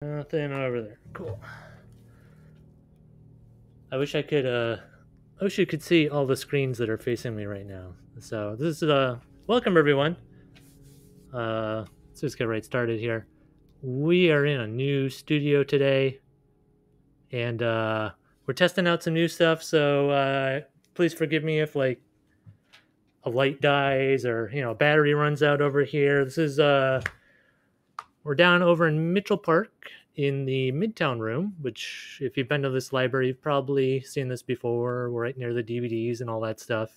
Nothing over there. Cool. I wish I could. I wish you could see all the screens that are facing me right now. So this is welcome everyone. Let's just get right started here. We are in a new studio today, and we're testing out some new stuff. So please forgive me if like a light dies or a battery runs out over here. This is we're down over in Mitchell Park in the Midtown room, which if you've been to this library, you've probably seen this before. We're right near the DVDs and all that stuff.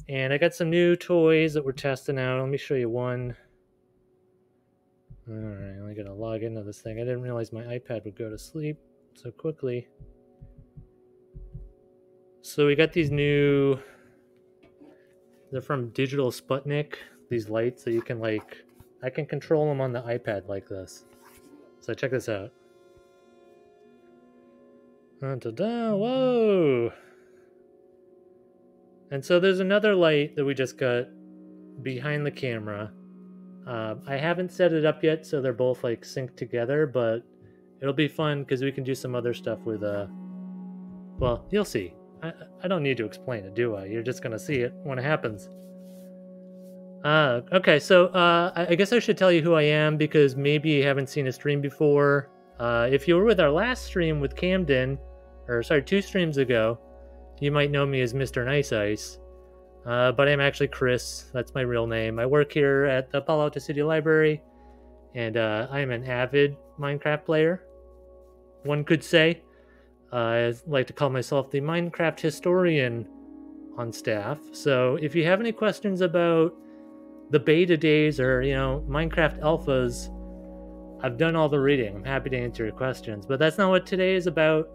And I got some new toys that we're testing out. Let me show you one. All right, I'm gonna log into this thing. I didn't realize my iPad would go to sleep so quickly. So we got these new, they're from Digital Sputnik, these lights that you can I can control them on the iPad like this. So check this out. Whoa! And so there's another light that we just got behind the camera. I haven't set it up yet, so they're both like synced together, but it'll be fun because we can do some other stuff with well, you'll see. I don't need to explain it, do I? You're just gonna see it when it happens. Okay, so I guess I should tell you who I am because maybe you haven't seen a stream before. If you were with our last stream with Camden, or sorry, 2 streams ago, you might know me as Mr. Nice Ice. But I'm actually Chris. That's my real name. I work here at the Palo Alto City Library, and I'm an avid Minecraft player, one could say. I like to call myself the Minecraft historian on staff. So if you have any questions about the beta days or, Minecraft alphas, I've done all the reading. I'm happy to answer your questions. But that's not what today is about.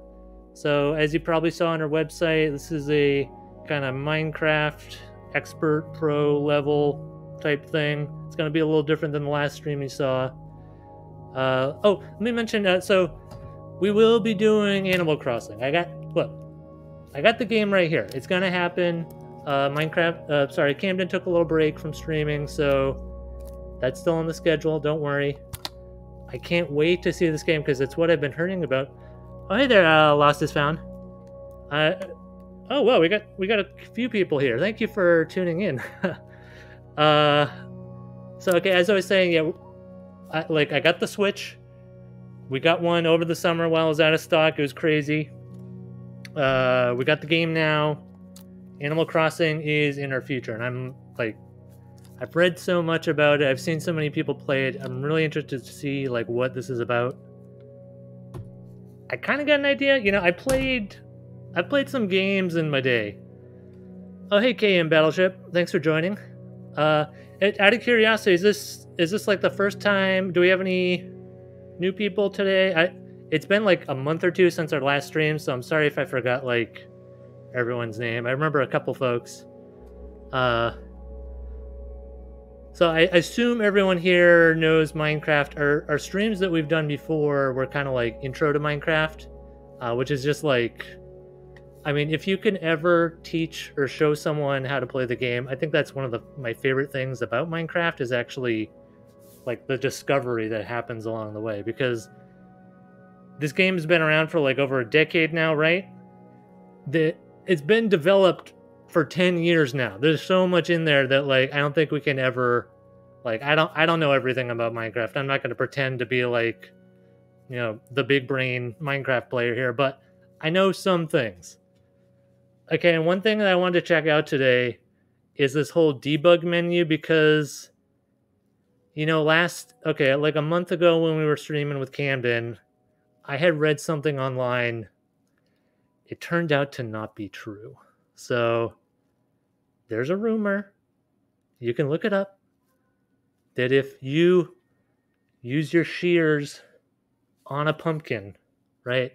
So as you probably saw on our website, this is a kind of Minecraft expert pro level type thing. It's going to be a little different than the last stream you saw. Oh, let me mention, so we will be doing Animal Crossing. I got the game right here. It's going to happen. Camden took a little break from streaming, so that's still on the schedule. Don't worry. I can't wait to see this game because it's what I've been hearing about. Oh, hey there, Lost is Found. Oh, well, we got a few people here. Thank you for tuning in. So, okay, as I was saying, yeah, I got the Switch. We got one over the summer while it was out of stock. It was crazy. We got the game now. Animal Crossing is in our future, and I'm I've read so much about it. I've seen so many people play it. I'm really interested to see what this is about. I kind of got an idea. I played some games in my day. Oh, hey, KM Battleship. Thanks for joining. Out of curiosity, is this like the first time? Do we have any new people today? It's been like a month or two since our last stream, so I'm sorry if I forgot everyone's name. I remember a couple folks. So I assume everyone here knows Minecraft. Our streams that we've done before were kind of like intro to Minecraft, which is just if you can ever teach or show someone how to play the game, I think that's one of my favorite things about Minecraft is actually the discovery that happens along the way, because this game has been around for over a decade now, right? It's been developed for 10 years now. There's so much in there that I don't think we can ever I don't know everything about Minecraft. I'm not going to pretend to be the big brain Minecraft player here, but I know some things. Okay, and one thing that I wanted to check out today is this whole debug menu, because a month ago when we were streaming with Camden, I had read something online. It turned out to not be true. So there's a rumor, you can look it up, that if you use your shears on a pumpkin, right?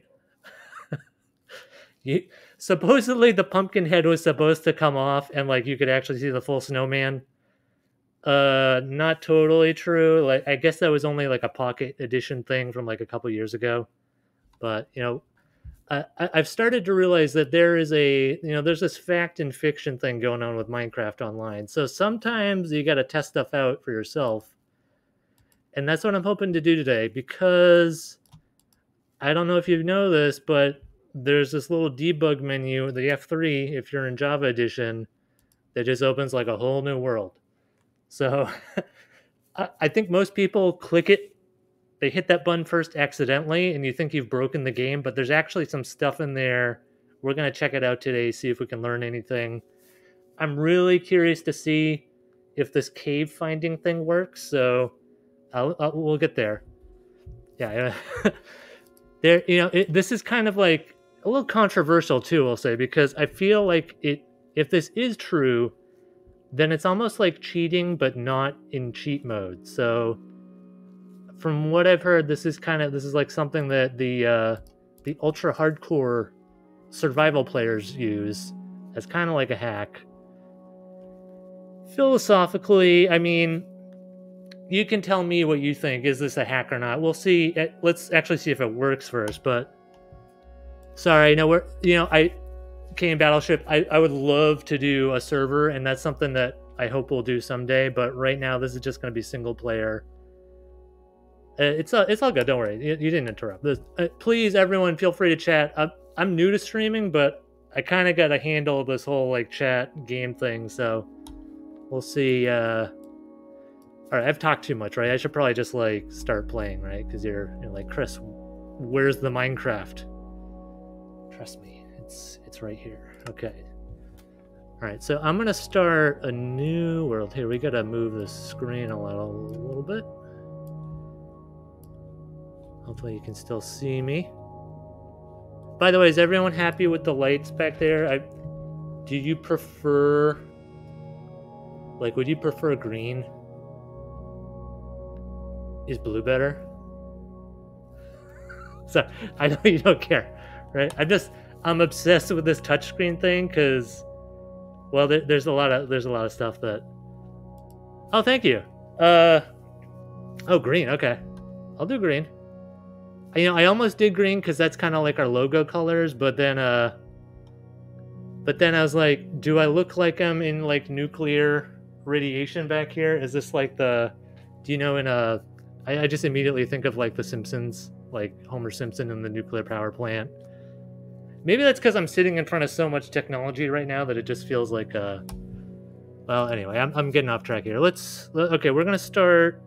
Supposedly the pumpkin head was supposed to come off and you could actually see the full snowman. Not totally true. I guess that was only a pocket edition thing from a couple years ago. But I've started to realize that there's this fact and fiction thing going on with Minecraft Online. So sometimes you got to test stuff out for yourself. And that's what I'm hoping to do today, because I don't know if you know this, but there's this little debug menu, the F3, if you're in Java Edition, that just opens like a whole new world. So I think most people click it, they hit that button first accidentally, and you think you've broken the game, but there's actually some stuff in there. We're going to check it out today, see if we can learn anything. I'm really curious to see if this cave finding thing works, so we'll get there. Yeah, there. This is kind of like a little controversial too, I'll say, because I feel like if this is true, then it's almost like cheating, but not in cheat mode. So, from what I've heard, this is like something that the ultra hardcore survival players use as kind of like a hack. Philosophically, I mean, you can tell me what you think. Is this a hack or not? We'll see. Let's actually see if it works first. But sorry, I came Battleship. I would love to do a server, and that's something that I hope we'll do someday. But right now, this is just going to be single player. It's all good. Don't worry. You didn't interrupt. Please, everyone, feel free to chat. I'm new to streaming, but I kind of got to handle this whole like chat game thing. So we'll see. All right, I've talked too much, right? I should probably just like start playing, right? Because you're like, Chris, where's the Minecraft? Trust me, it's right here. Okay. All right, so I'm gonna start a new world here. We gotta move the screen a little bit. Hopefully you can still see me. By the way, is everyone happy with the lights back there? Do you prefer, like, would you prefer green? Is blue better? So I know you don't care, right? I'm obsessed with this touchscreen thing because, well, there's a lot of stuff that. Oh, thank you. Oh, green. Okay, I'll do green. I almost did green because that's kind of like our logo colors, but then I was like, do I look like I'm in like nuclear radiation back here? Is this like I just immediately think of like The Simpsons, like Homer Simpson in the nuclear power plant. Maybe that's because I'm sitting in front of so much technology right now that it just feels like well, anyway, I'm getting off track here. Okay, we're gonna start.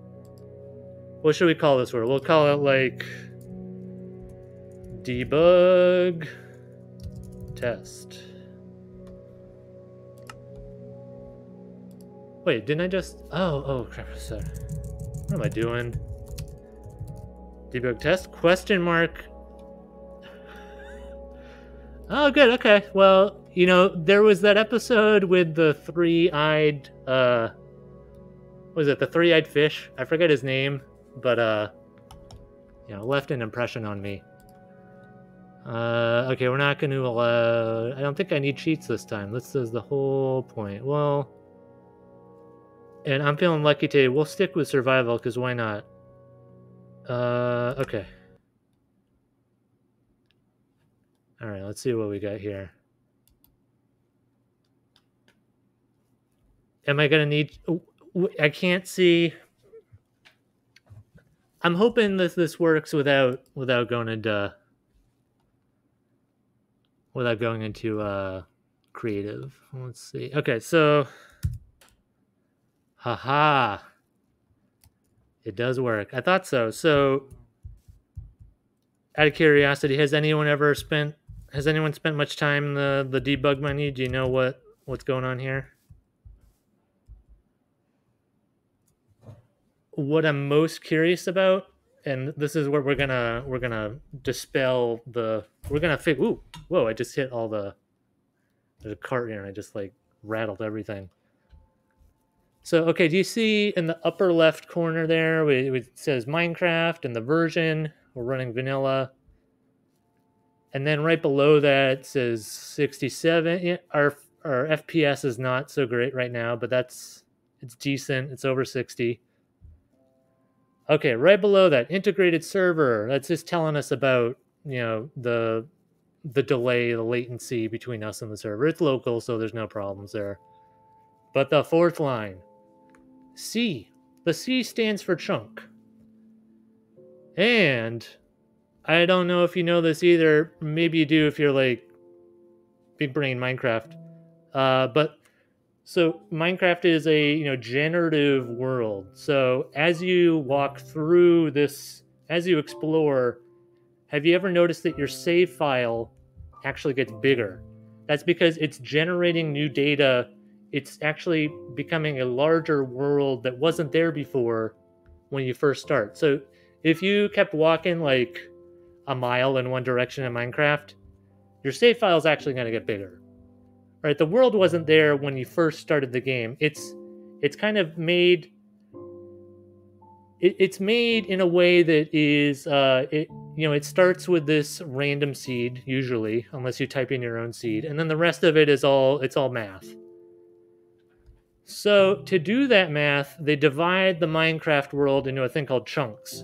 What should we call this word? We'll call it like debug test. Wait, didn't I just? Oh crap! Sorry. What am I doing? Debug test? Question mark. Oh, good. Okay. Well, there was that episode with the three-eyed. Was it the three-eyed fish? I forget his name, but left an impression on me. Okay, we're not going to allow. I don't think I need cheats this time. This is the whole point. Well, and I'm feeling lucky today. We'll stick with survival because why not? Okay. All right, let's see what we got here. Am I gonna need? I can't see. I'm hoping this works without going into creative. Let's see. Okay, so haha, it does work. I thought so. So, out of curiosity, has anyone spent much time in the debug menu? Do you know what's going on here? What I'm most curious about, and this is where we're gonna dispel the. We're gonna figure. Ooh, whoa! I just hit all there's a cart here, and I just like rattled everything. So, okay, do you see in the upper left corner there, it says Minecraft and the version? We're running vanilla. And then right below that says 67. Yeah, our FPS is not so great right now, but it's decent. It's over 60. Okay, right below that, integrated server. That's just telling us about, the delay, the latency between us and the server. It's local, so there's no problems there. But the fourth line, C. The C stands for chunk. And I don't know if you know this either. Maybe you do if you're like big brain Minecraft. But so Minecraft is a generative world. So as you walk through this, as you explore, have you ever noticed that your save file actually gets bigger? That's because it's generating new data. It's actually becoming a larger world that wasn't there before when you first start. So if you kept walking like a mile in one direction in Minecraft, your save file is actually going to get bigger. Right? The world wasn't there when you first started the game. It's kind of made it's made in a way that is it starts with this random seed usually, unless you type in your own seed, and then the rest of it is all math. So to do that math, they divide the Minecraft world into a thing called chunks.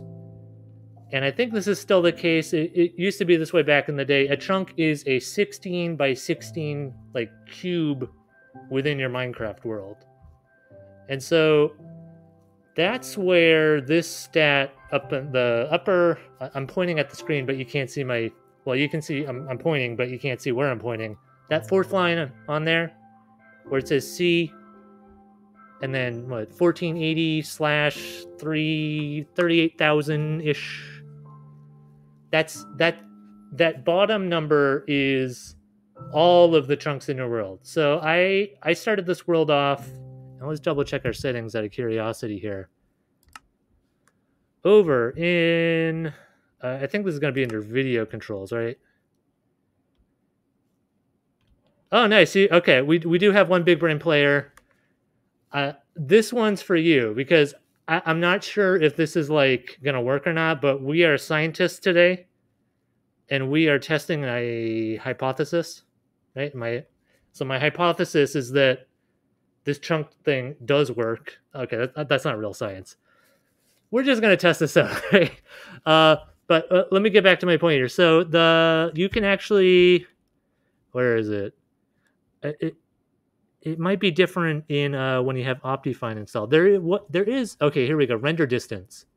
And I think this is still the case. It used to be this way back in the day. A chunk is a 16 by 16 like cube within your Minecraft world. And so that's where this stat up in the upper, I'm pointing at the screen, but you can't see you can see I'm pointing, but you can't see where I'm pointing. That fourth line on there, where it says C, and then 1480 slash 38,000-ish. That bottom number is all of the chunks in your world. So I started this world off. Now let's double check our settings out of curiosity here. Over in, I think this is going to be under video controls, right? Oh, nice. Okay, we do have one big brain player. This one's for you because I'm not sure if this is like going to work or not, but we are scientists today. And we are testing a hypothesis, right? My hypothesis is that this chunk thing does work. Okay, that's not real science. We're just going to test this out, right? But let me get back to my point here. So you can actually, where is it? It might be different in when you have Optifine installed. There is. Okay, here we go. Render distance.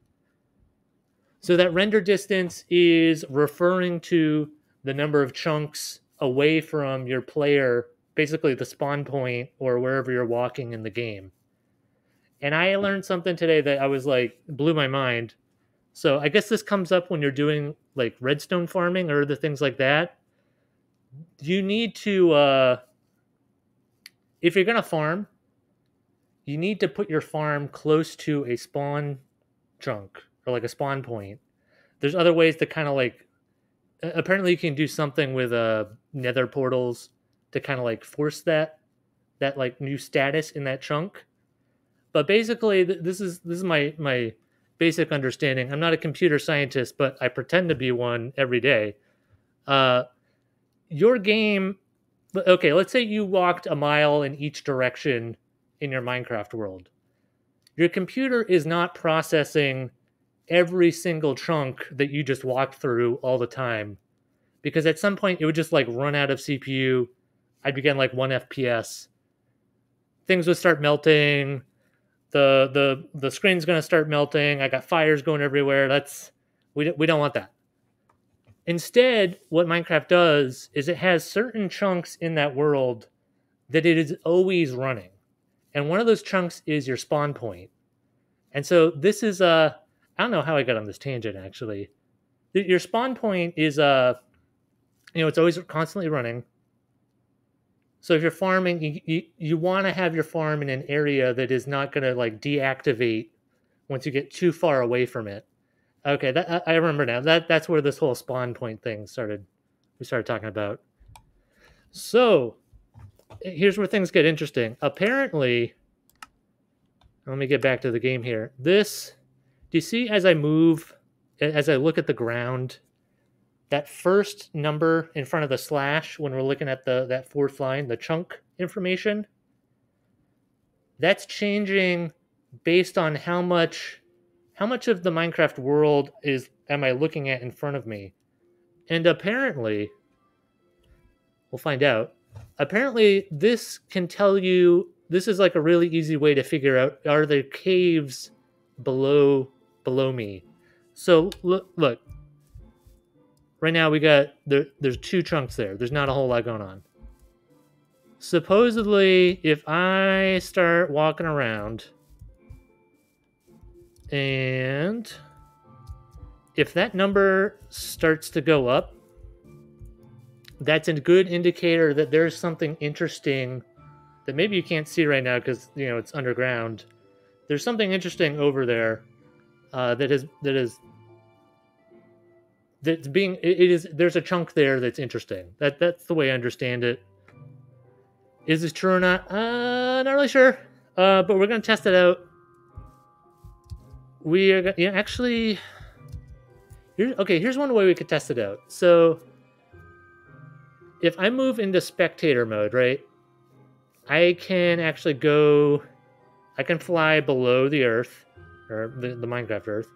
So that render distance is referring to the number of chunks away from your player, basically the spawn point or wherever you're walking in the game. And I learned something today that I was like, blew my mind. So I guess this comes up when you're doing like redstone farming or other things like that. You need to, if you're going to farm, you need to put your farm close to a spawn chunk or like a spawn point. There's other ways to kind of like, apparently you can do something with nether portals to kind of like force that like new status in that chunk. But basically this is my basic understanding. I'm not a computer scientist, but I pretend to be one every day. Your game, okay, let's say you walked a mile in each direction in your Minecraft world. Your computer is not processing every single chunk that you just walked through all the time, because at some point it would just like run out of CPU. I'd be getting like 1 FPS. Things would start melting. The screen's going to start melting. I got fires going everywhere. We don't want that. Instead, what Minecraft does is it has certain chunks in that world that it is always running. And one of those chunks is your spawn point. And so this is I don't know how I got on this tangent, actually. Your spawn point is, it's always constantly running. So if you're farming, you want to have your farm in an area that is not going to like deactivate once you get too far away from it. Okay, I remember now. That's where this whole spawn point thing started. We started talking about. So here's where things get interesting. Apparently, let me get back to the game here. Do you see as I move, as I look at the ground, that first number in front of the slash when we're looking at that fourth line, the chunk information? That's changing based on how much of the Minecraft world am I looking at in front of me. And apparently, we'll find out. Apparently, this can tell you, this is like a really easy way to figure out, are there caves below me? So look. Right now we got there's 2 chunks there. There's not a whole lot going on. Supposedly, if I start walking around and if that number starts to go up, that's a good indicator that there's something interesting that maybe you can't see right now because it's underground. There's something interesting over there that's being there's a chunk there that's interesting. That's the way I understand it. Is this true or not? Not really sure. But we're gonna test it out. We are actually. Here's one way we could test it out. So if I move into spectator mode, right, I can actually go. I can fly below the Earth, or the Minecraft Earth,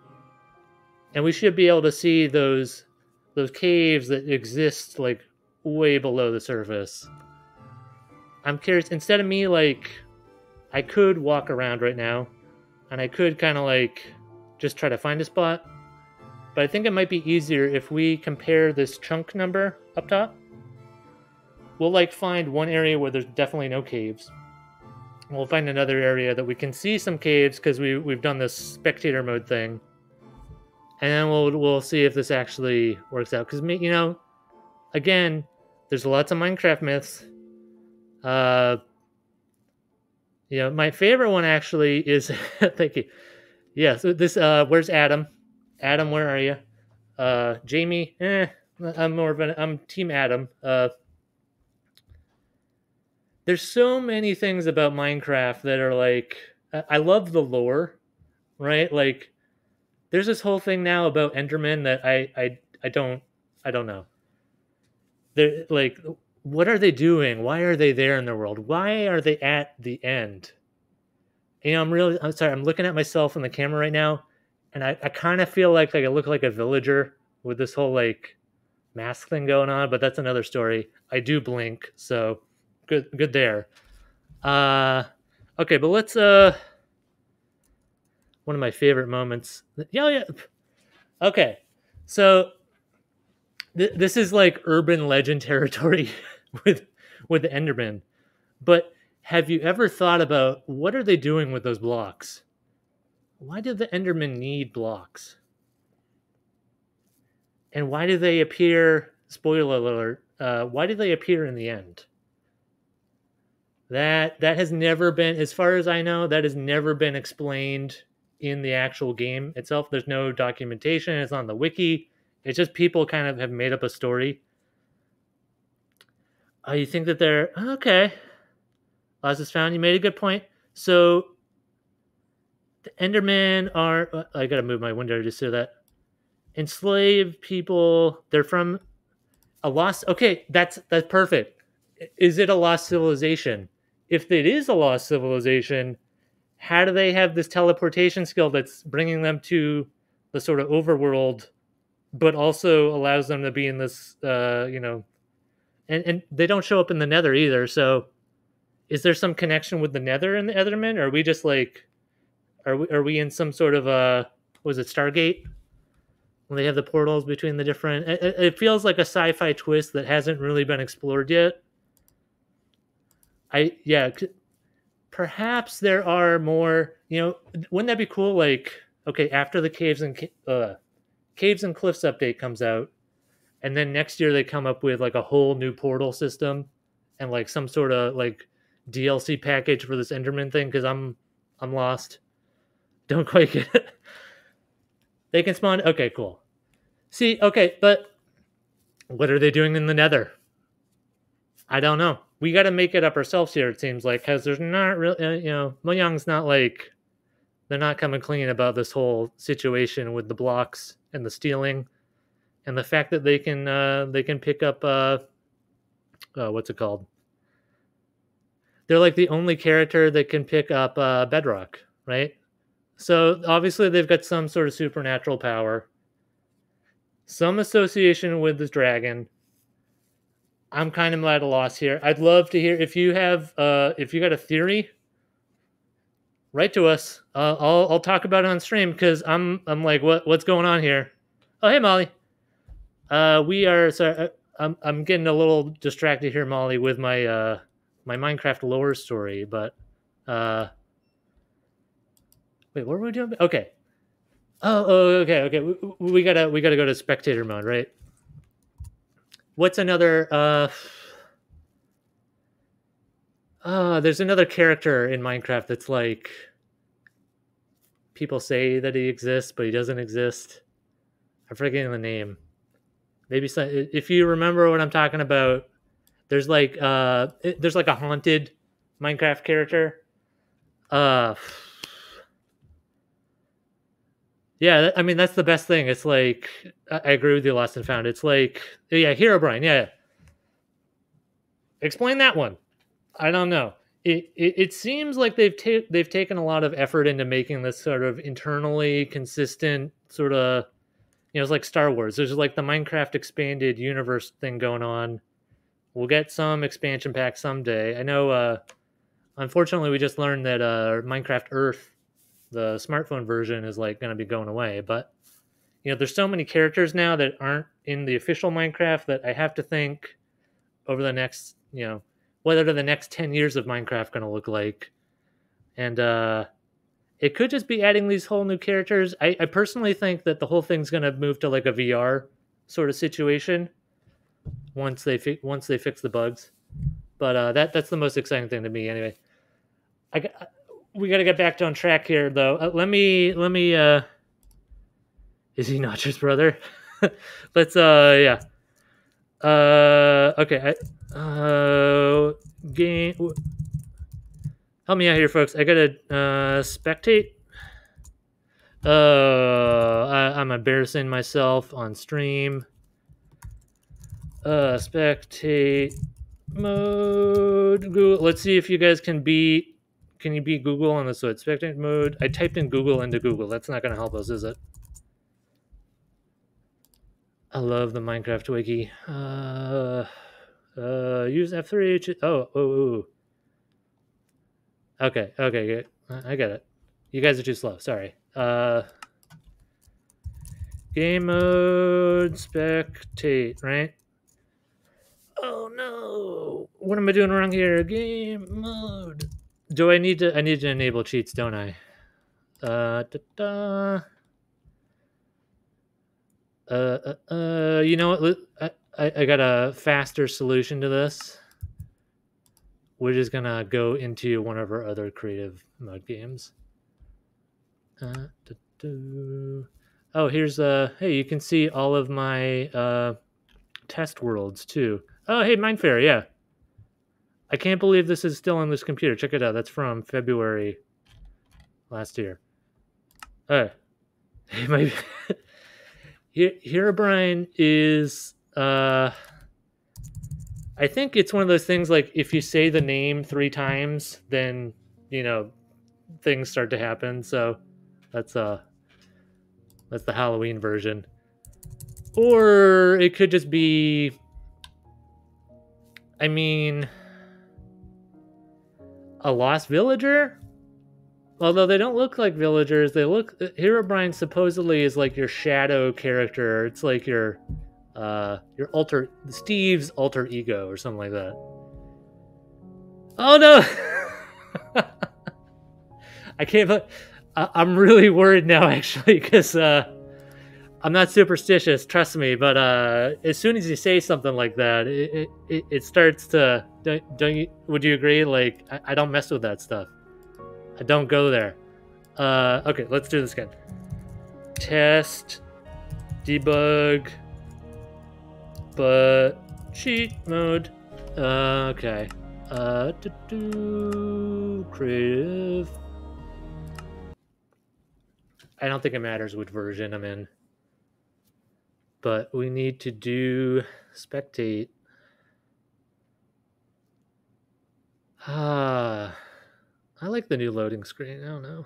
and we should be able to see those caves that exist like way below the surface. I'm curious. Instead of me I could walk around right now, and I could kind of just try to find a spot. But I think it might be easier if we compare this chunk number up top. We'll find one area where there's definitely no caves. We'll find another area that we can see some caves because we've done this spectator mode thing. And then we'll see if this actually works out. Because again, there's lots of Minecraft myths. My favorite one actually is thank you. Yeah, so this where's Adam? Adam, where are you? Jamie, I'm Team Adam. There's so many things about Minecraft that are I love the lore, right? There's this whole thing now about Endermen that I don't know. They're what are they doing? Why are they there in the world? Why are they at the end? I'm sorry, I'm looking at myself in the camera right now, and I kind of feel like I look like a villager with this whole mask thing going on, but that's another story. I do blink, so good there. Okay, but let's one of my favorite moments. Yeah. Okay, so this is urban legend territory with the Enderman. But have you ever thought about what are they doing with those blocks? Why do the Endermen need blocks? And why do they appear, spoiler alert, why do they appear in the end? That has never been, as far as I know, that has never been explained in the actual game itself. There's no documentation. It's on the wiki. It's just people kind of have made up a story. You think that they're okay? Lost is found. You made a good point. So the Endermen are. I gotta move my window just so that enslaved people. They're from a lost. Okay, that's perfect. Is it a lost civilization? If it is a lost civilization, how do they have this teleportation skill that's bringing them to the sort of overworld, but also allows them to be in this, and they don't show up in the Nether either. So, is there some connection with the Nether and the Endermen? Or are we just are we in some sort of was it Stargate? When they have the portals between the different, it feels like a sci-fi twist that hasn't really been explored yet. Perhaps there are more. Wouldn't that be cool? Okay, after the Caves and Cliffs update comes out, and then next year they come up with a whole new portal system, and some sort of DLC package for this Enderman thing. Because I'm lost. Don't quite get it. They can spawn. Okay, cool. See, okay, but what are they doing in the Nether? I don't know. We got to make it up ourselves here, it seems like, because there's not really, Mojang's not they're not coming clean about this whole situation with the blocks and the stealing, and the fact that they can pick up what's it called? They're the only character that can pick up bedrock, right? So obviously they've got some sort of supernatural power, some association with this dragon. I'm kind of at a loss here. I'd love to hear if you have, if you got a theory, Write to us. I'll talk about it on stream because I'm like, what's going on here? Oh, hey Molly. We are sorry. I'm getting a little distracted here, Molly, with my my Minecraft lore story. But wait, what were we doing? Okay. Okay. We gotta go to spectator mode, right? What's another? There's another character in Minecraft that's like people say that he exists, but he doesn't exist. I'm forgetting the name. Maybe if you remember what I'm talking about, there's like there's like a haunted Minecraft character. Uh, yeah, I mean that's the best thing. It's like I agree with you, Lost and Found. It's like yeah, Herobrine. Yeah, explain that one. I don't know. It seems like they've taken a lot of effort into making this sort of internally consistent sort of it's like Star Wars. There's like the Minecraft expanded universe thing going on. We'll get some expansion pack someday. I know. Unfortunately, we just learned that Minecraft Earth, the smartphone version, is like going to be going away. But there's so many characters now that aren't in the official Minecraft that I have to think over the next, what are the next 10 years of Minecraft going to look like? And it could just be adding these whole new characters. I personally think that the whole thing's going to move to like a VR sort of situation once they fix the bugs. But that's the most exciting thing to me, anyway. We got to get back on track here, though. Let me. Is he Notch's brother? Let's. Yeah. Okay. Game. Help me out here, folks. I gotta spectate. I'm embarrassing myself on stream. Spectate mode. Google. Let's see if you guys can beat. Can you beat Google on the spectate mode? I typed in Google into Google. That's not going to help us, is it? I love the Minecraft wiki. Use F3. Oh. Okay, good. I get it. You guys are too slow. Sorry. Game mode, spectate, right? Oh no! What am I doing wrong here? Game mode. Do I need to? I need to enable cheats, don't I? You know what? I got a faster solution to this. We're just gonna go into one of our other creative mode games. Oh, here's hey, you can see all of my test worlds too. Oh, hey, Mindfair, yeah. I can't believe this is still on this computer. Check it out. That's from February last year. Hey, my Herobrine is I think it's one of those things like if you say the name 3 times, then things start to happen. So that's the Halloween version. Or it could just be, I mean, a lost villager? Although they don't look like villagers, they look. Herobrine supposedly is like your shadow character. It's like your Steve's alter ego or something like that. Oh no! I can't. I'm really worried now, actually, because I'm not superstitious. Trust me, but as soon as you say something like that, it starts to. Don't you? Would you agree? Like I don't mess with that stuff. I don't go there. Okay, let's do this again. Test, debug, but cheat mode. Okay. Creative. I don't think it matters which version I'm in. But we need to do spectate. I like the new loading screen. I don't know.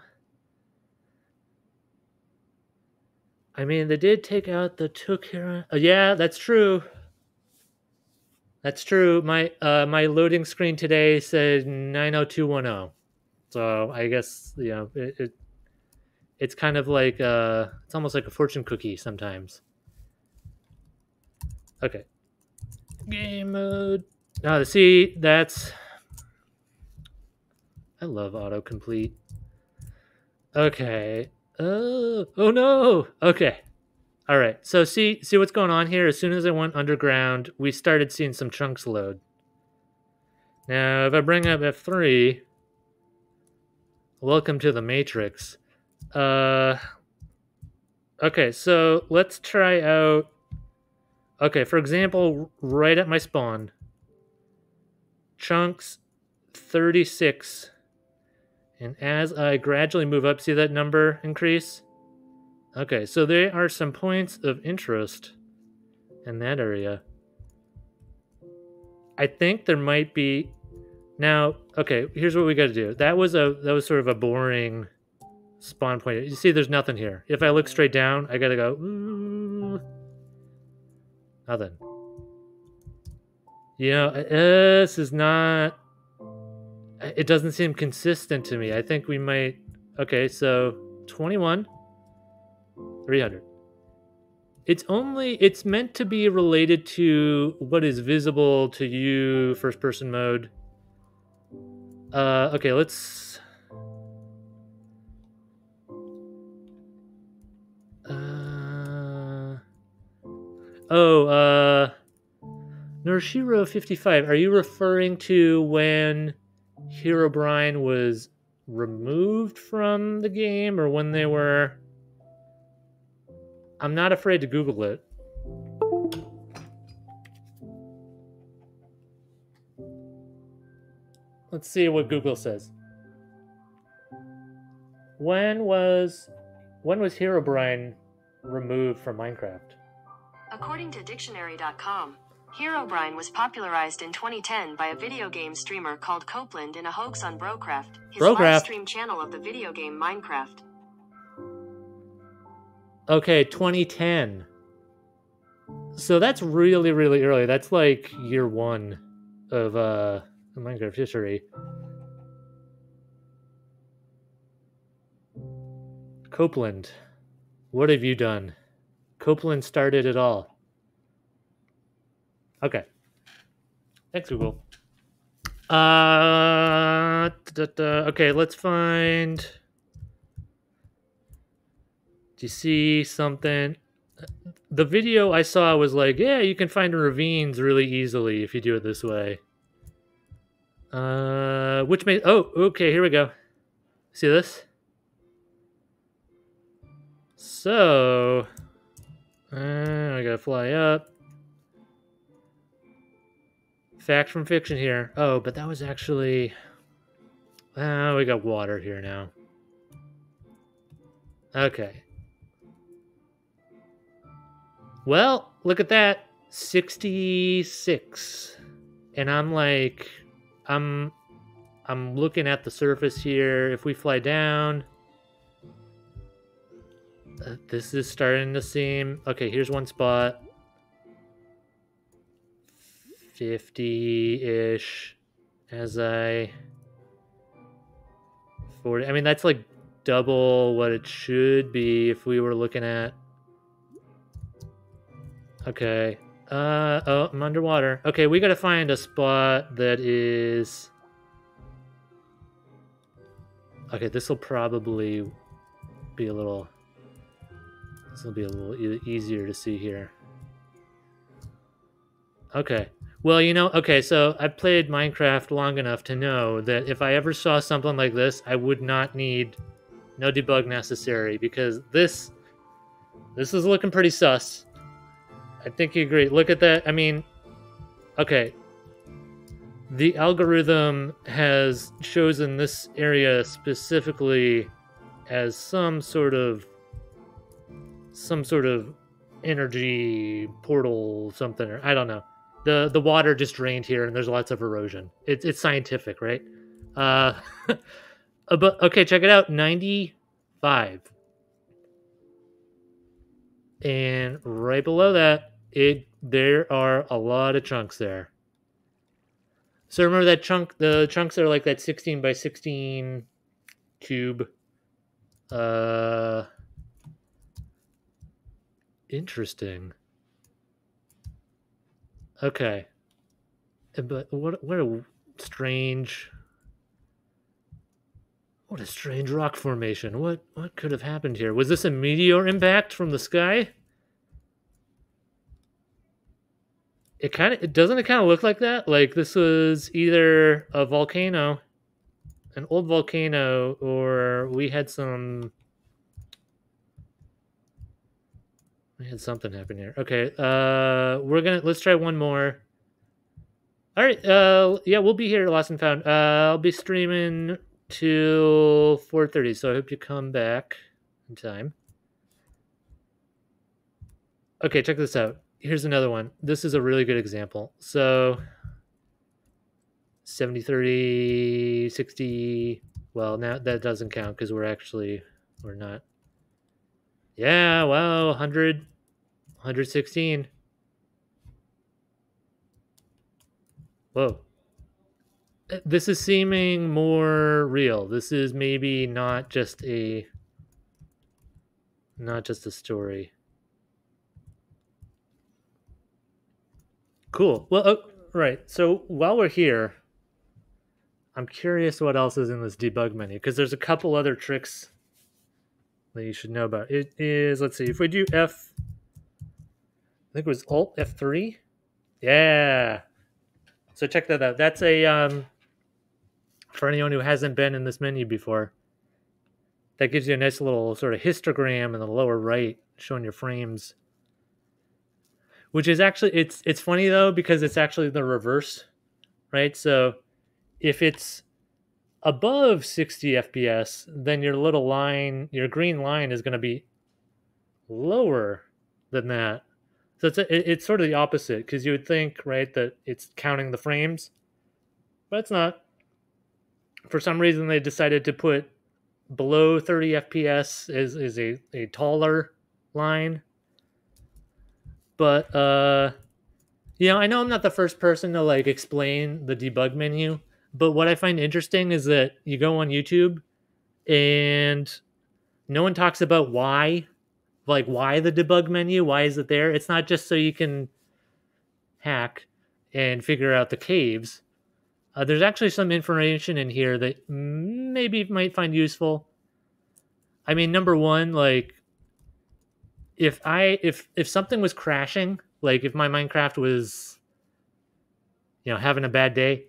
I mean, they did take out the took here. Yeah, that's true. That's true. My loading screen today said 90210. So I guess, you know, it's kind of like it's almost like a fortune cookie sometimes. Okay. Game mode. Now, see, that's... I love autocomplete. Okay. Oh no. Okay. All right. So see what's going on here. As soon as I went underground, we started seeing some chunks load. Now, if I bring up F3, welcome to the Matrix. Okay, so let's try out... Okay, for example, right at my spawn, chunks 36. And as I gradually move up, see that number increase? Okay, so there are some points of interest in that area. I think there might be... Now, okay, here's what we got to do. That was sort of a boring spawn point. You see there's nothing here. If I look straight down, I got to go... Ooh, nothing. You know, this is not... It doesn't seem consistent to me. I think we might... Okay, so 21, 300. It's meant to be related to what is visible to you, first person mode. Okay, let's... Norshiro 55, are you referring to when Herobrine was removed from the game, or when they were... I'm not afraid to Google it. Let's see what Google says. When was Herobrine removed from Minecraft? According to dictionary.com, Herobrine was popularized in 2010 by a video game streamer called Copeland in a hoax on Brocraft, his live stream channel of the video game Minecraft. Okay, 2010. So that's really, really early. That's like year one of Minecraft history. Copeland, what have you done? Copeland started it all. Okay. Thanks, Google. Okay, let's find... Do you see something? The video I saw was like, yeah, you can find ravines really easily if you do it this way. Which may... Oh, okay, here we go. See this? So... I gotta fly up. Fact from fiction here. Oh, but that was actually... we got water here now. Okay. Well, look at that. 66. And I'm like... I'm looking at the surface here. If we fly down... this is starting to seem... Okay, here's one spot. 50-ish. As I... 40... I mean, that's like double what it should be if we were looking at... Okay. Oh, I'm underwater. Okay, we gotta find a spot that is... Okay, this will probably be a little... This will be a little easier to see here. Okay. Well, you know, okay, so I've played Minecraft long enough to know that if I ever saw something like this, I would not need no debug necessary, because this is looking pretty sus. I think you agree. Look at that. I mean, okay. The algorithm has chosen this area specifically as some sort of energy portal something, or I don't know. The water just drained here and there's lots of erosion. It's scientific, right? But okay, check it out. 95. And right below that, there are a lot of chunks there. So remember that chunk, the chunks are like that 16 by 16 cube. Interesting. Okay. But what a strange rock formation. What could have happened here? Was this a meteor impact from the sky? It doesn't look like that? Like this was either a volcano, an old volcano, or we had something happen here. Okay, let's try one more. All right, yeah, we'll be here, Lost and Found. I'll be streaming till 4:30, so I hope you come back in time. Okay, check this out. Here's another one. This is a really good example. So 70, 30, 60. Well, now that doesn't count because we're not. Yeah, wow, 100, 116. Whoa. This is seeming more real. This is maybe not just a story. Cool. Well, right. So while we're here, I'm curious what else is in this debug menu because there's a couple other tricks that you should know about. It is, let's see, if we do I think it was Alt F3. Yeah. So check that out. That's a for anyone who hasn't been in this menu before. That gives you a nice little sort of histogram in the lower right showing your frames. Which is actually it's funny though because it's actually the reverse, right? So if it's above 60 FPS, then your little line, your green line is going to be lower than that. So it's sort of the opposite because you would think, right, that it's counting the frames, but it's not. For some reason, they decided to put below 30 FPS is a taller line. But I know I'm not the first person to like explain the debug menu, but what I find interesting is that you go on YouTube and no one talks about why the debug menu, why is it there? It's not just so you can hack and figure out the caves. There's actually some information in here that maybe you might find useful. I mean, number one, like if something was crashing, like if my Minecraft was having a bad day,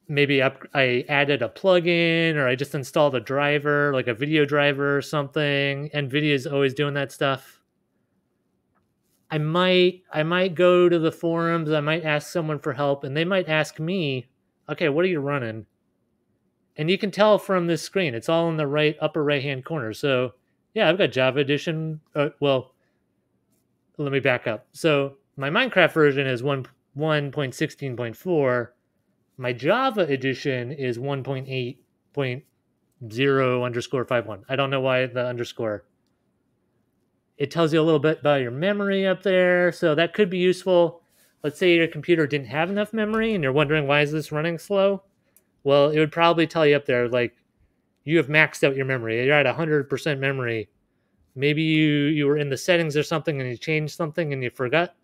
maybe I added a plugin or I just installed a driver, like a video driver or something. NVIDIA is always doing that stuff. I might go to the forums, I might ask someone for help, and they might ask me, okay, what are you running? And you can tell from this screen, it's all in the upper right-hand corner. So yeah, I've got Java Edition. Well, let me back up. So my Minecraft version is 1.16.4. My Java edition is 1.8.0_51. I don't know why the underscore. It tells you a little bit about your memory up there, so that could be useful. Let's say your computer didn't have enough memory and you're wondering why is this running slow? Well, it would probably tell you up there, like, you have maxed out your memory. You're at 100% memory. Maybe you were in the settings or something and you changed something and you forgot.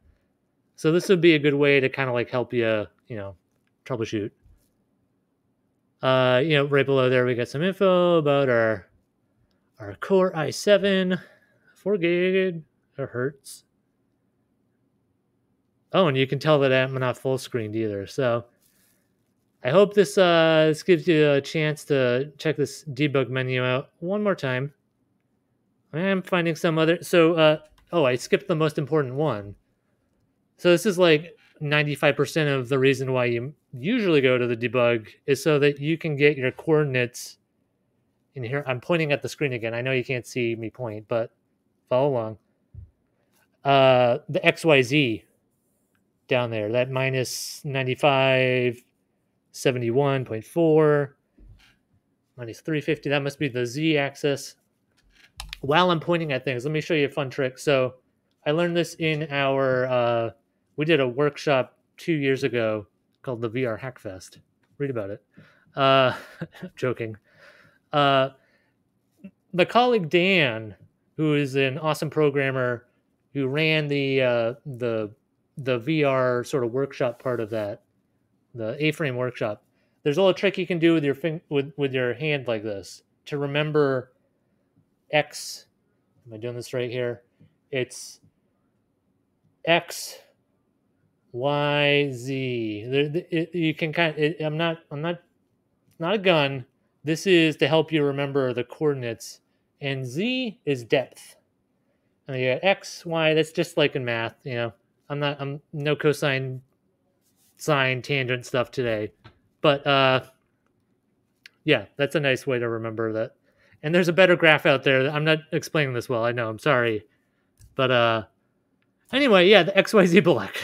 So this would be a good way to kind of like help you, troubleshoot. Right below there we got some info about our Core i7, 4 gigahertz. Oh, and you can tell that I'm not full screened either. So I hope this gives you a chance to check this debug menu out one more time. I'm finding some other. So, I skipped the most important one. So this is like 95% of the reason why you usually go to the debug is so that you can get your coordinates in here. I'm pointing at the screen again. I know you can't see me point, but follow along. The XYZ down there, that minus 95, 71.4, minus 350. That must be the Z axis. While I'm pointing at things, let me show you a fun trick. So I learned this in our, we did a workshop 2 years ago called the VR Hackfest. Read about it. Joking. Uh, my colleague Dan, who is an awesome programmer, who ran the VR sort of workshop part of that, the A-frame workshop. There's a little trick you can do with your with your hand like this to remember X. Am I doing this right here? It's X, Y, Z. You can kind of. I'm not. It's not a gun. This is to help you remember the coordinates. And Z is depth. And you got X, Y. That's just like in math. You know, I'm no cosine, sine, tangent stuff today. But yeah, that's a nice way to remember that. And there's a better graph out there. I'm not explaining this well. I know. I'm sorry. But anyway, yeah, the XYZ block.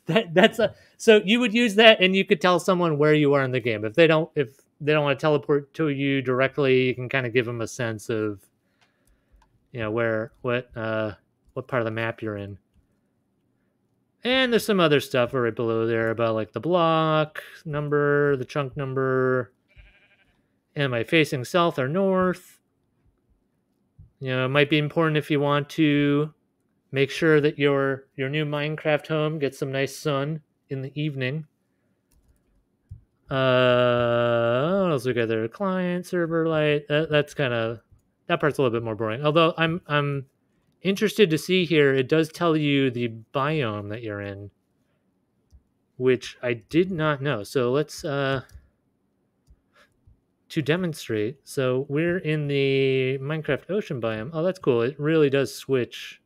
That's a so you would use that, and you could tell someone where you are in the game. If they don't want to teleport to you directly, you can kind of give them a sense of, you know, what part of the map you're in. And there's some other stuff right below there about like the block number, the chunk number. Am I facing south or north? You know, it might be important if you want to make sure that your new Minecraft home gets some nice sun in the evening. What else we got there? Client, server light. That's kind of, that part's a little bit more boring. Although I'm interested to see here, it does tell you the biome that you're in, which I did not know. So let's to demonstrate. So we're in the Minecraft ocean biome. Oh, that's cool. It really does switch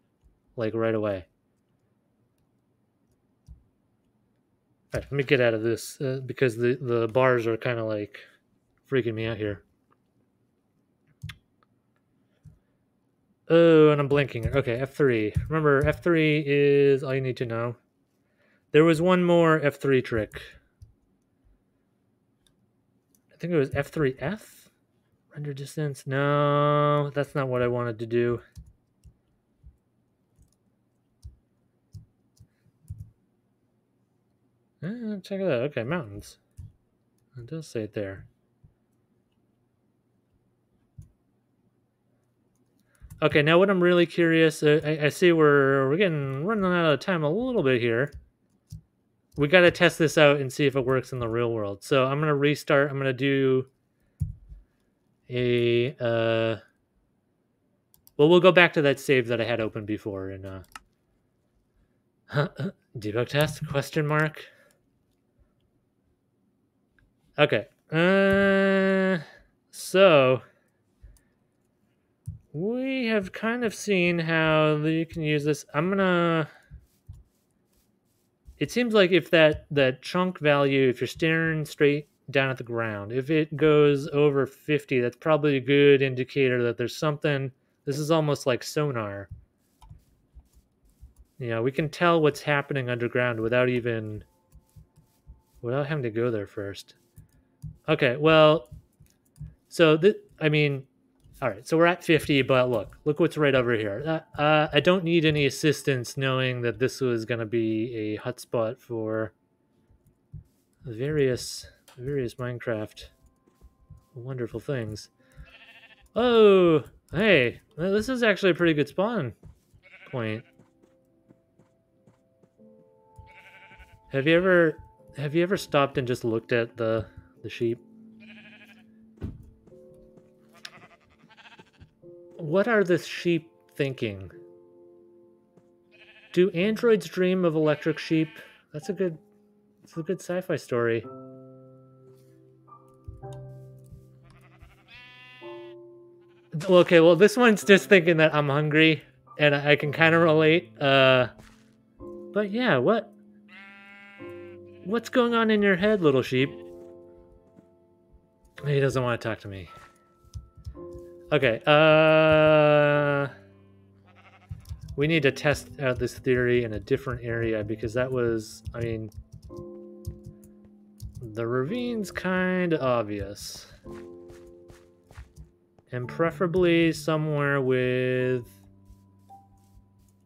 like right away. All right, let me get out of this because the bars are kind of like freaking me out here. Oh, and I'm blinking. Okay, F3. Remember, F3 is all you need to know. There was one more F3 trick. I think it was F3F? Render distance? No, that's not what I wanted to do. Check it out. Okay, mountains. It does say it there. Okay, now what I'm really curious, I see we're running out of time a little bit here. We got to test this out and see if it works in the real world. So I'm going to restart. I'm going to do a well, we'll go back to that save that I had open before and debug test question mark. Okay. So we have kind of seen how you can use this. It seems like if that chunk value, if you're staring straight down at the ground, if it goes over 50, that's probably a good indicator that there's something. This is almost like sonar. You know, we can tell what's happening underground without having to go there first. Okay, well, so I mean, all right, so we're at 50, but look what's right over here. I don't need any assistance knowing that this was going to be a hotspot for various Minecraft wonderful things. Oh, hey, this is actually a pretty good spawn point. Have you ever stopped and just looked at the sheep? What are the sheep thinking? Do androids dream of electric sheep? It's a good sci-fi story. Okay, well, this one's just thinking that I'm hungry, and I can kind of relate. But yeah, what's going on in your head, little sheep? He doesn't want to talk to me. Okay, we need to test out this theory in a different area because that was, I mean, the ravine's kind of obvious. And preferably somewhere with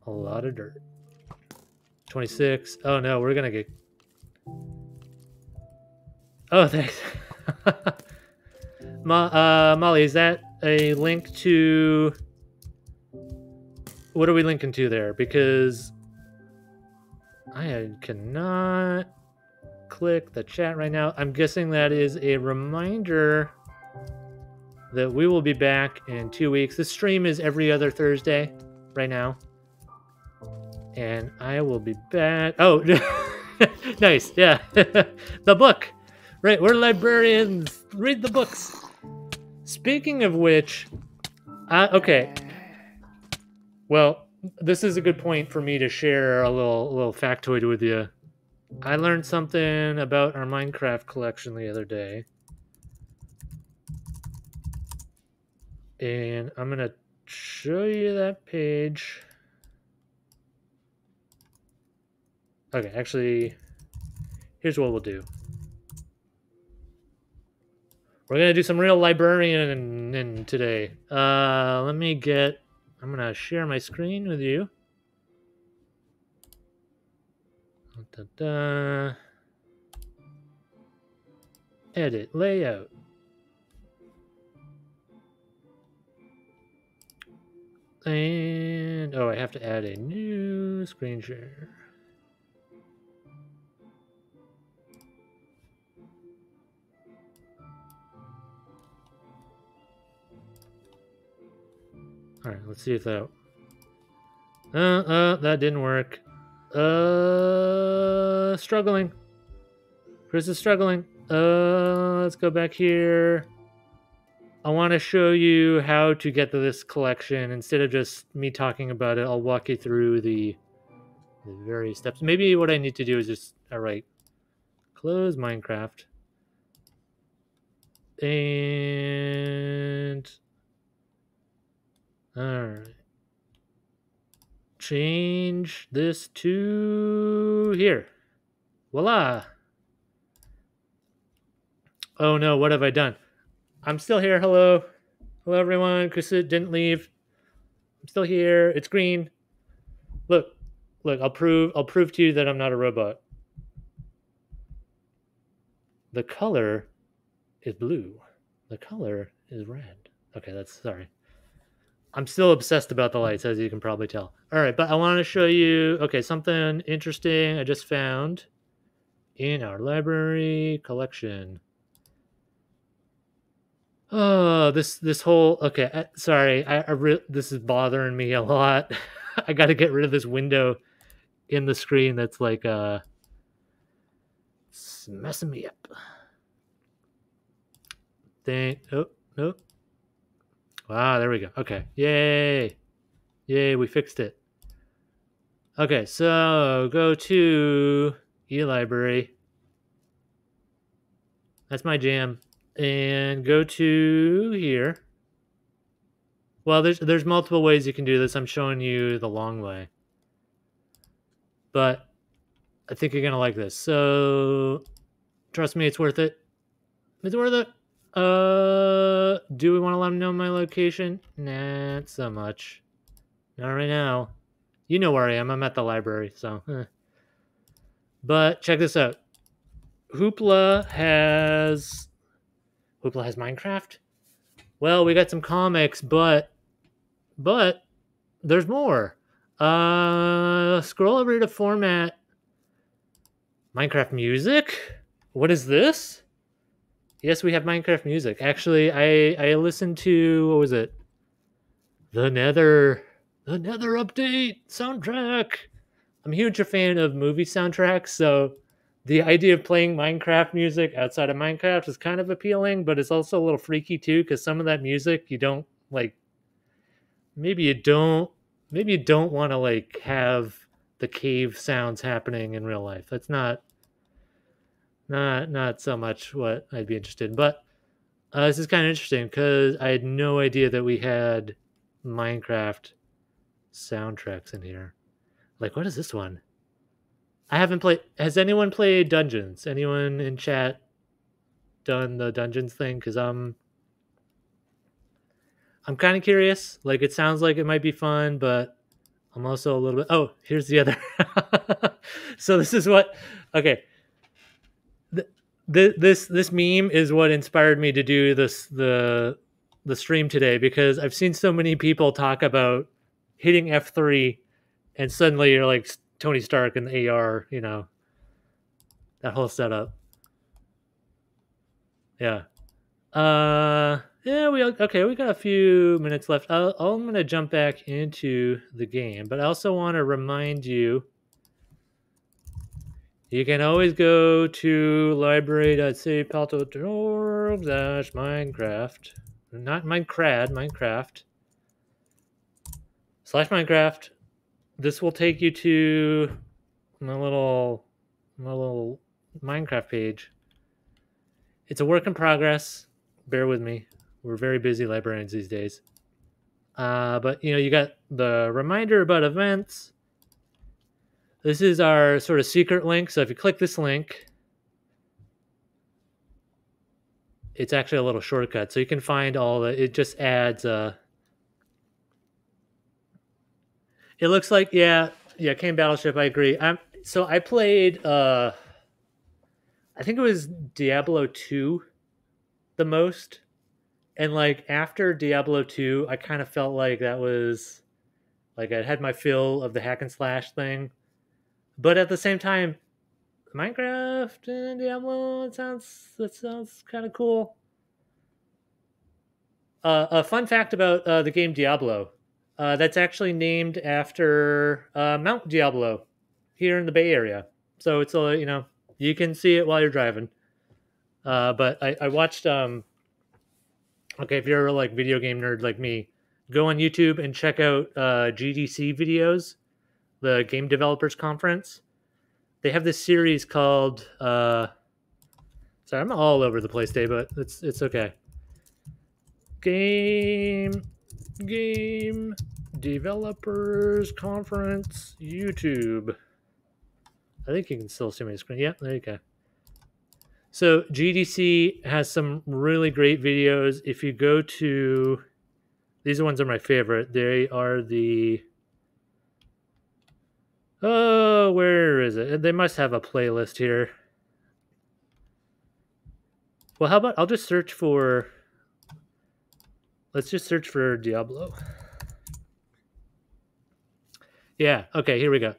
a lot of dirt. 26. Oh no, we're gonna get... Oh, thanks. Molly, is that a link to... What are we linking to there? Because I cannot click the chat right now. I'm guessing that is a reminder that we will be back in 2 weeks. This stream is every other Thursday right now. And I will be back. Oh, nice. Yeah. The book. Right. We're librarians. Read the books. Speaking of which, okay. Well, this is a good point for me to share a little factoid with you. I learned something about our Minecraft collection the other day. And I'm going to show you that page. Okay, actually, here's what we'll do. We're going to do some real librarian today. I'm going to share my screen with you. Edit, layout. And, oh, I have to add a new screen share. All right, let's see if that... that didn't work. Struggling. Chris is struggling. Let's go back here. I want to show you how to get to this collection. Instead of just me talking about it, I'll walk you through the various steps. Maybe what I need to do is just, all right, close Minecraft. And... all right. Change this to here. Voila. Oh no, what have I done? I'm still here. Hello. Hello everyone. Chris didn't leave. I'm still here. It's green. Look. Look, I'll prove to you that I'm not a robot. The color is blue. The color is red. Okay, sorry. I'm still obsessed about the lights, as you can probably tell. All right, but I want to show you, okay, something interesting I just found in our library collection. Oh, this whole, okay, sorry, this is bothering me a lot. I got to get rid of this window in the screen that's like, it's messing me up. Oh, nope. Wow, there we go. Okay, yay. Yay, we fixed it. Okay, so go to eLibrary. That's my jam. And go to here. Well, there's multiple ways you can do this. I'm showing you the long way. But I think you're going to like this. So, trust me, it's worth it. It's worth it. Do we want to let them know my location? Nah, not so much. Not right now. You know where I am. I'm at the library, so. But check this out. Hoopla has Minecraft? Well, we got some comics, but there's more. Scroll over to format. Minecraft music? What is this? Yes, we have Minecraft music. Actually, I listened to, what was it? The Nether update soundtrack. I'm a huge fan of movie soundtracks, so the idea of playing Minecraft music outside of Minecraft is kind of appealing, but it's also a little freaky too, because some of that music you don't like. Maybe you don't want to like have the cave sounds happening in real life. That's not so much what I'd be interested in. But this is kind of interesting because I had no idea that we had Minecraft soundtracks in here. Like, what is this one? I haven't played. Has anyone played Dungeons? Anyone in chat done the Dungeons thing? Because I'm kind of curious. Like, it sounds like it might be fun, but I'm also a little bit... Oh, here's the other. So this is what... Okay. This meme is what inspired me to do the stream today, because I've seen so many people talk about hitting F3 and suddenly you're like Tony Stark in the AR, that whole setup. Yeah. Yeah, we got a few minutes left. I'm gonna jump back into the game, but I also want to remind you, you can always go to library.cpalto.org/Minecraft, not Minecraft /Minecraft. This will take you to my little Minecraft page. It's a work in progress. Bear with me. We're very busy librarians these days. But you got the reminder about events. This is our sort of secret link. So if you click this link, it's actually a little shortcut. So you can find all the, it just adds it looks like, Kane Battleship, I agree. So I played I think it was Diablo 2 the most. And like after Diablo 2, I kind of felt like that was like I had my fill of the hack and slash thing. But at the same time, Minecraft and Diablo, that sounds kind of cool. A fun fact about the game Diablo, that's actually named after Mount Diablo here in the Bay Area. So it's you can see it while you're driving. But I watched okay, if you're a like video game nerd like me, go on YouTube and check out GDC videos, the Game Developers Conference. They have this series called sorry, I'm all over the place today, but it's okay. Game Developers Conference YouTube. I think you can still see my screen. Yeah, there you go. So GDC has some really great videos. If you go to, these ones are my favorite. They are the, oh, where is it? They must have a playlist here. Well, how about I'll just search for, let's just search for Diablo. Yeah, okay, here we go.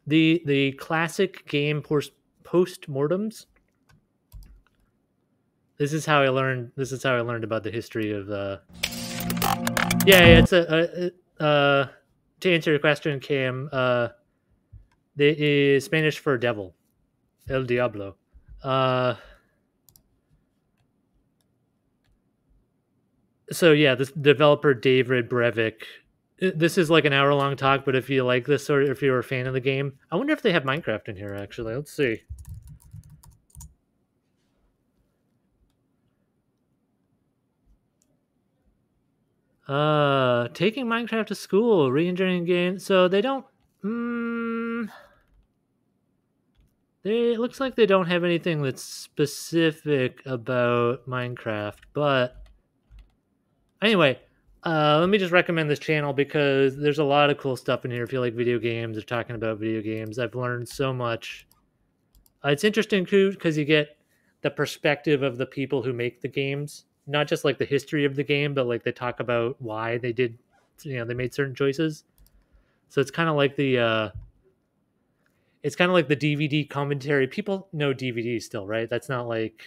The classic game post-mortems. This is how I learned about the history of it's to answer your question, Cam, it is Spanish for devil. El Diablo. So yeah, this developer David Brevik. This is like an hour-long talk, but if you like this or if you're a fan of the game, I wonder if they have Minecraft in here actually. Let's see. Taking Minecraft to school, re-engineering game. So they don't. It looks like they don't have anything that's specific about Minecraft. But anyway, let me just recommend this channel because there's a lot of cool stuff in here. If you like video games or talking about video games, I've learned so much. It's interesting too because you get the perspective of the people who make the games. Not just like the history of the game, but like they talk about why they did, they made certain choices. So it's kind of like the DVD commentary. People know DVDs still, right? That's not like,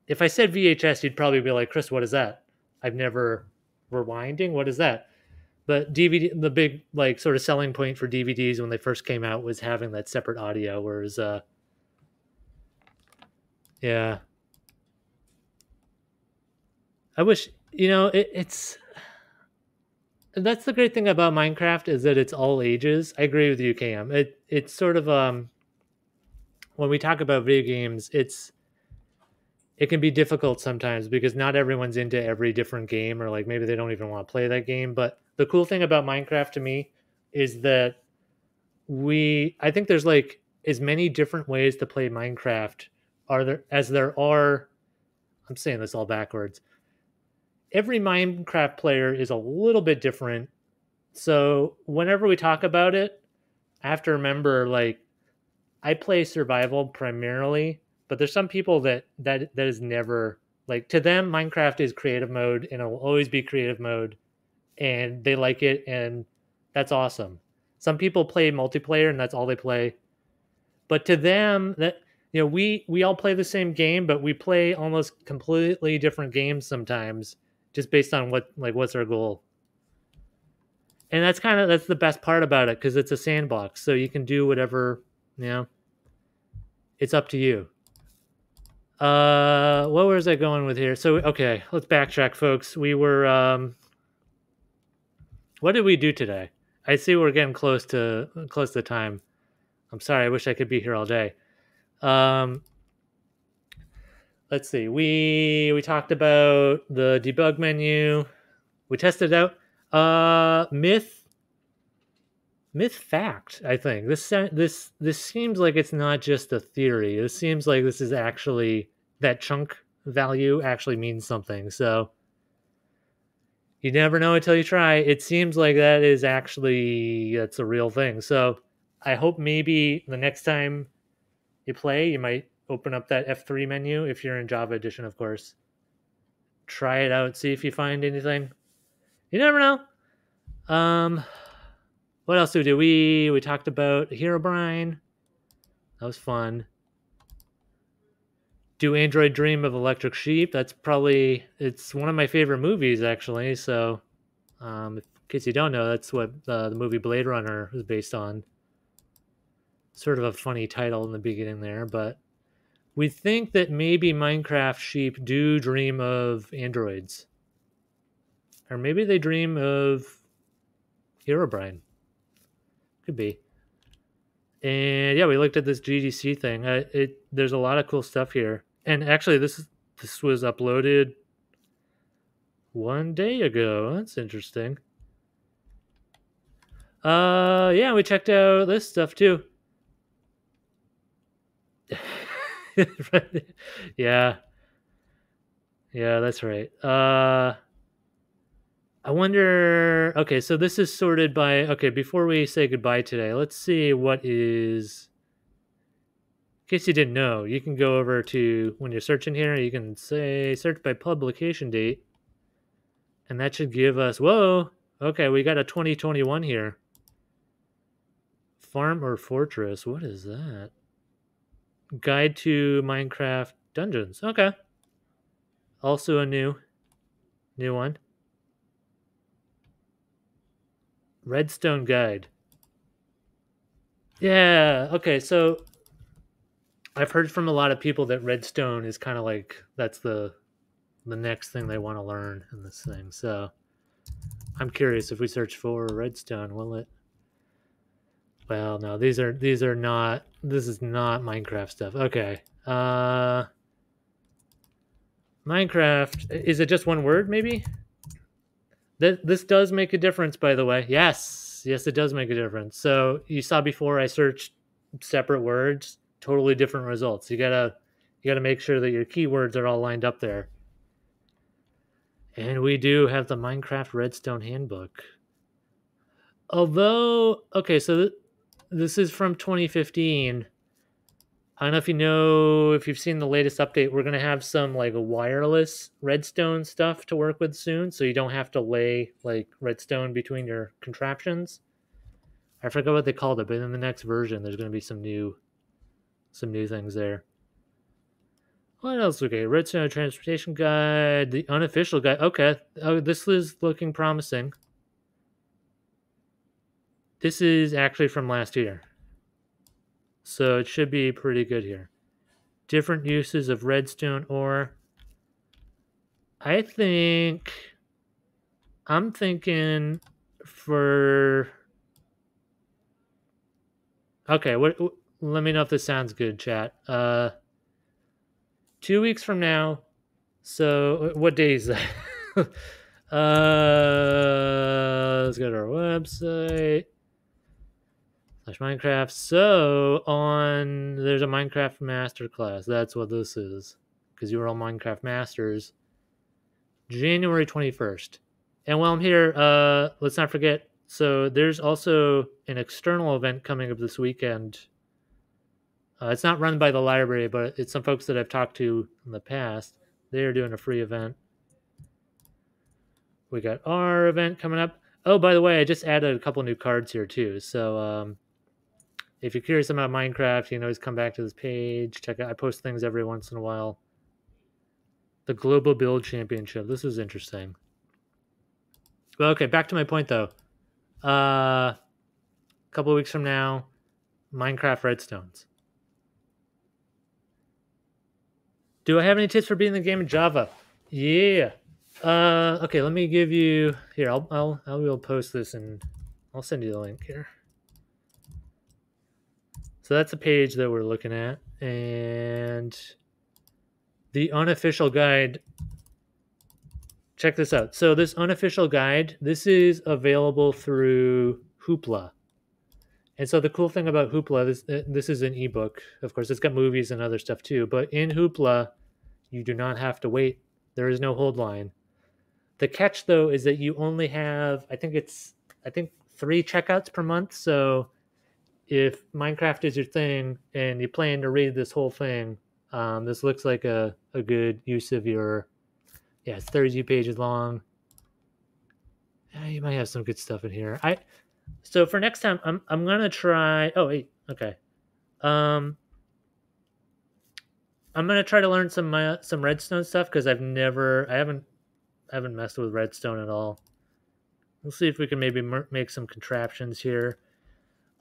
if I said VHS, you'd probably be like, Chris, what is that? I've never rewinding. What is that? But DVD, the big like sort of selling point for DVDs when they first came out was having that separate audio. Whereas, yeah. I wish, it's that's the great thing about Minecraft is that it's all ages. I agree with you, Cam. It's sort of when we talk about video games, it can be difficult sometimes because not everyone's into every different game, or like maybe they don't even want to play that game. But the cool thing about Minecraft to me is that I think there's like as many different ways to play Minecraft as there are. I'm saying this all backwards. Every Minecraft player is a little bit different. So whenever we talk about it, I have to remember, like, I play survival primarily, But there's some people that is never, like, to them, Minecraft is creative mode and it will always be creative mode, and they like it, and that's awesome. Some people play multiplayer and that's all they play. But to them, that, you know, we all play the same game, but we play almost completely different games sometimes, just based on what's our goal. And that's the best part about it, because it's a sandbox, so you can do whatever, you know. It's up to you. What was I going with here? So okay, let's backtrack, folks. We were what did we do today? I see we're getting close to time. I'm sorry, I wish I could be here all day. Let's see. We talked about the debug menu. We tested out myth fact. I think this seems like it's not just a theory. This seems like this is actually, that chunk value actually means something. So you never know until you try. It seems like that's a real thing. So I hope maybe the next time you play, you might open up that F3 menu if you're in Java Edition, of course. Try it out, see if you find anything. You never know. What else did we do? We talked about Herobrine. That was fun. Do Android Dream of Electric Sheep? It's one of my favorite movies, actually. So, in case you don't know, that's what the movie Blade Runner is based on. Sort of a funny title in the beginning there, but we think that maybe Minecraft sheep do dream of androids. Or maybe they dream of Herobrine. Could be. And yeah, we looked at this GDC thing. There's a lot of cool stuff here. And actually, this was uploaded 1 day ago. That's interesting. Yeah, we checked out this stuff too. Yeah, that's right. I wonder, okay, so this is sorted by, okay, before we say goodbye today, let's see what is, in case you didn't know, you can go over to, when you're searching here, you can say search by publication date, and that should give us, whoa, okay, we got a 2021 here. Farm or Fortress, what is that? Guide to Minecraft Dungeons, okay. Also a new one. Redstone Guide. Yeah, okay, so I've heard from a lot of people that Redstone is kind of like, that's the next thing they want to learn in this thing. So I'm curious, if we search for Redstone, will it? Well, no, these are not, this is not Minecraft stuff. Okay. Minecraft, is it just one word maybe? This does make a difference, by the way. Yes, it does make a difference. So you saw before I searched separate words, totally different results. You gotta make sure that your keywords are all lined up there. And we do have the Minecraft Redstone Handbook. Although, okay, so this is from 2015. I don't know if you've seen the latest update. We're going to have some like a wireless redstone stuff to work with soon, so you don't have to lay like redstone between your contraptions. I forgot what they called it, but in the next version, there's going to be some new things there. What else? Okay, Redstone Transportation Guide, the unofficial guide. Okay, oh, this is looking promising. This is actually from last year, so it should be pretty good here. Different uses of redstone ore. I'm thinking for... Okay, let me know if this sounds good, chat. 2 weeks from now, so what day is that? Let's go to our website. /Minecraft. So there's a Minecraft Masterclass. That's what this is, because you were all Minecraft Masters. January 21st. And while I'm here, let's not forget, so there's also an external event coming up this weekend. It's not run by the library, but it's some folks that I've talked to in the past. They're doing a free event. We got our event coming up. Oh, by the way, I just added a couple new cards here too. So if you're curious about Minecraft, you can always come back to this page. Check out. I post things every once in a while. The Global Build Championship. This is interesting. Well, okay, back to my point though. A couple of weeks from now, Minecraft Redstones. Do I have any tips for beating the game in Java? Yeah. Okay, let me give you here. I'll post this and I'll send you the link here. So that's the page that we're looking at, and the unofficial guide. Check this out. So this unofficial guide, this is available through Hoopla. And so the cool thing about Hoopla, this is an ebook. Of course, it's got movies and other stuff too. But in Hoopla, you do not have to wait. There is no hold line. The catch, though, is that you only have, I think 3 checkouts per month. So if Minecraft is your thing and you plan to read this whole thing, this looks like a good use of your, yeah, it's 32 pages long. You might have some good stuff in here. So for next time, I'm gonna try. Oh wait, okay. I'm gonna try to learn some redstone stuff because I haven't messed with redstone at all. We'll see if we can maybe make some contraptions here.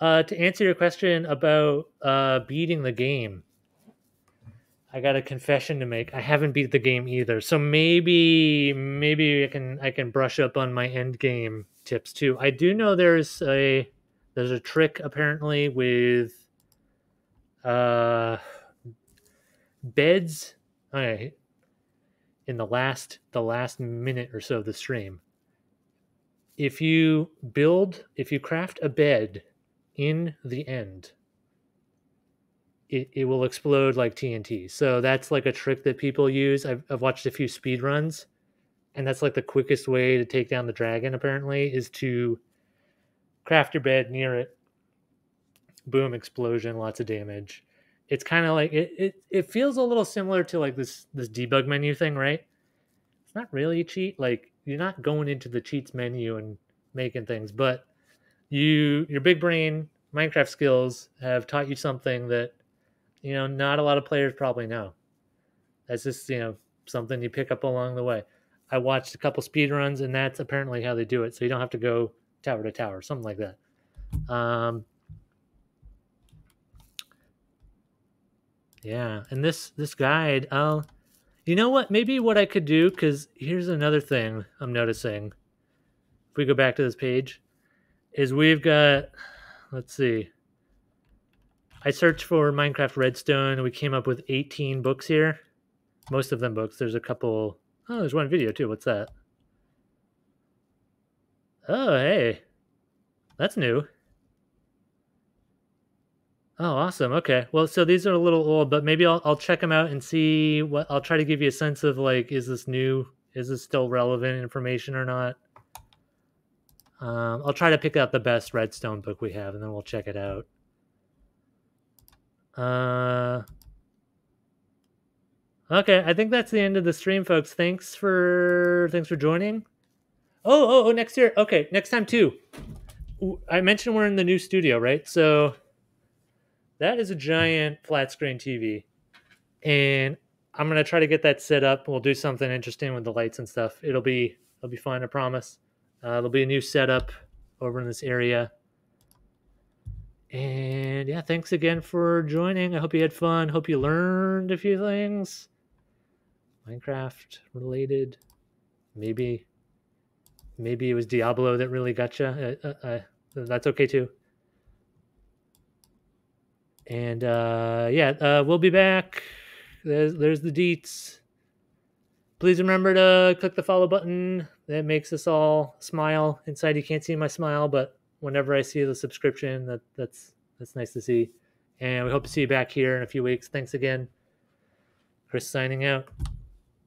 To answer your question about beating the game, I got a confession to make. I haven't beat the game either, so maybe I can brush up on my end game tips too. I do know there's a trick apparently with beds. Okay, in the last minute or so of the stream, if you craft a bed in the end, it will explode like TNT. So that's like a trick that people use. I've watched a few speed runs, and that's like the quickest way to take down the dragon apparently, is to craft your bed near it. Boom, explosion, lots of damage. It's kind of like it feels a little similar to like this debug menu thing, right? It's not really a cheat. Like, you're not going into the cheats menu and making things, but your big brain Minecraft skills have taught you something that, not a lot of players probably know. That's just, something you pick up along the way. I watched a couple speed runs, and that's apparently how they do it. So you don't have to go tower to tower, something like that. Yeah, and this guide, you know what? Maybe what I could do, because here's another thing I'm noticing. If we go back to this page, is we've got, let's see. I searched for Minecraft Redstone, and we came up with 18 books here. Most of them books. There's a couple. Oh, there's one video too. What's that? Oh, hey. That's new. Oh, awesome. Okay. Well, so these are a little old, but maybe I'll check them out and see what. I'll try to give you a sense of, like, is this new? Is this still relevant information or not? I'll try to pick out the best Redstone book we have, and then we'll check it out. Okay, I think that's the end of the stream, folks. Thanks for joining. Oh, next year. Okay, next time too. I mentioned we're in the new studio, right? So that is a giant flat screen TV, and I'm gonna try to get that set up. We'll do something interesting with the lights and stuff. It'll be fun, I promise. There'll be a new setup over in this area. And yeah, thanks again for joining. I hope you had fun. Hope you learned a few things. Minecraft related. Maybe it was Diablo that really got you. That's okay too. And we'll be back. There's the deets. Please remember to click the follow button. That makes us all smile. Inside you can't see my smile, but whenever I see the subscription, that's nice to see. And we hope to see you back here in a few weeks. Thanks again. Chris signing out.